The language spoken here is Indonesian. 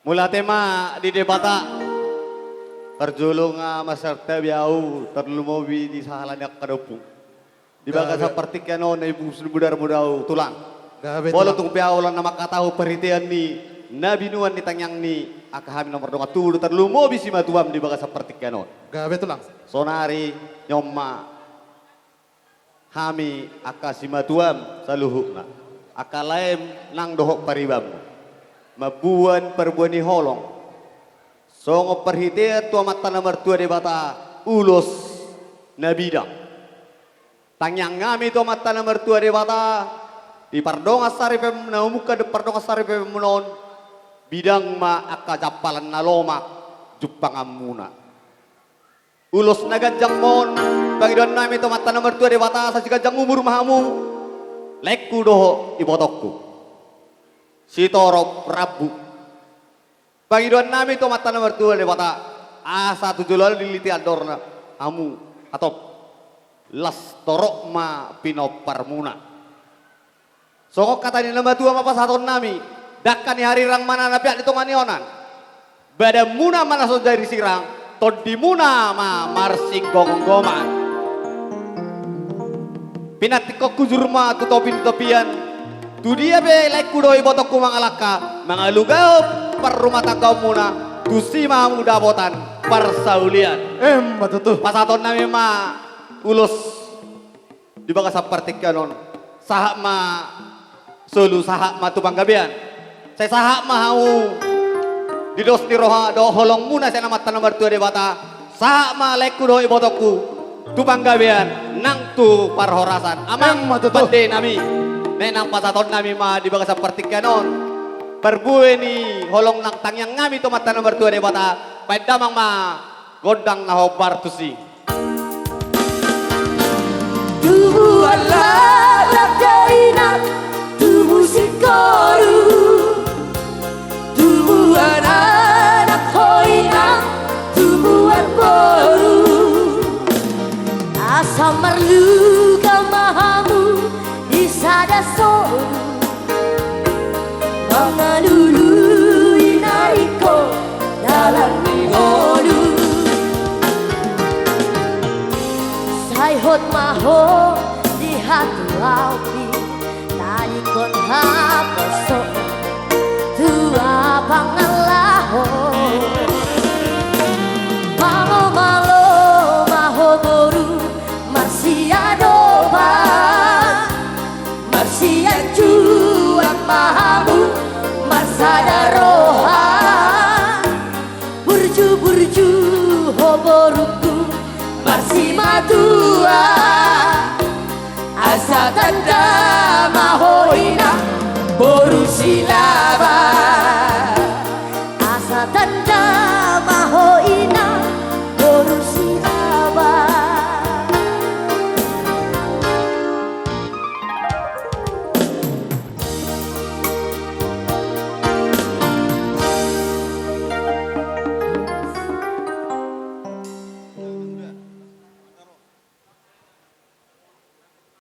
Mula tema di debata terjulung maserta biau terlumobi di sahalanyak kadopung. Di baga seperti kanon ibu budar mudau tulang. Walau tung biau lan nama katahu perhitian ni Nabi Nuan di tangyang ni akahami nomor donga tudu terlumobi si matuam di baga seperti kanon. Gawe tulang. Sonari nyoma hami akasima tuam saluhukna akalaem nang dohok paribam mabuan perbuani holong songo perhite tua mata nomor tua debata ulos nabida tangyang ngami tua mata nomor tua debata di pardonga sari pemuka de pardonga sari pemunon bidang ma akajapalan naloma jupang amuna ulos nagajang mon bagi don nami to mata nomor 2 dewata sa sigajang umur mahamu lekku doho ibotokku sitoro prabu bagi don nami to mata nomor 2 dewata asa tujulal diliti adorna amu atau las torok ma pinoparmuna sokok kata ni nomor 2 apa saton nami dakkan hari rang mana napiak ditongani onan badamuna mana so dari sirang todimuna ma marsing gonggoman pinatiko kujurma tu topian tu dia be like kudoi botokku mangalaka mangalugao per rumah tangga muna tu sima muda botan persaulian Betul. pasaton nami ma ulus di baga seperti kanon sahak ma solu sahak ma tu banggabian saya sahak ma hau di dos di roha do holong muna saya nama nomor 2 debata sa maleku do ibotokku tu banggabian nang tu parhorasan amang bende nami nenang pasaton nami ma di baga seperti kanon perbue ni holong nang tangyang ngami tu mata nomor 2 debata pedamang ma godang na hobar tusi tubuh Allah lakainan tubuh sikoru anak hoinang tumbuhan baru asam merlu kamahamu disada soru mengalului nariko dalam mingolu sayhot maho di hatu api talikon hapasok tua pangalaho malo maho boru marsia doba marsia cuak mahamu marsada roha burju ho boruku marsi matua